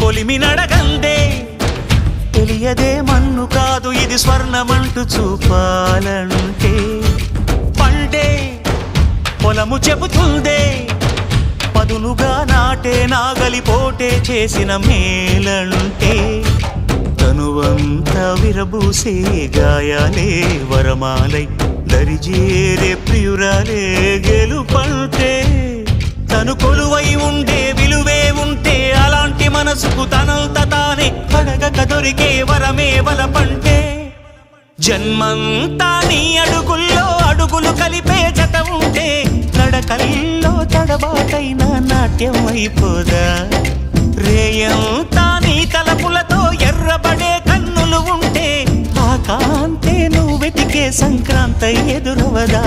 కొలిమి నడగందే తెలియదే మన్ను కాదు ఇది స్వర్ణమంటూ చూపాలంటే పండే పొలము చెబుతుందే పదునుగా నాటే నాగలి పోటే చేసిన మేలంటే తనువంతా విరబూసే గాయాలే వరమాలై దరిజేరే ప్రియురాలే గెలుపంటే తను కొలువై ఉండే విలువే ఉంటే అలాంటి మనసుకు తనంత తానే అడగక దొరికే వరమే వలపంటే జన్మంతా నీ అడుగుల్లో అడుగులు కలిపే జత ఉంటే నడకల్లో తడబాటైన నాట్యం అయిపోదా రేయంతా నీ తలపులతో ఎర్రబడే కన్నులు ఉంటే ఆ కాంతే నువ్వు వెతికే సంక్రాంతి ఎదురవదా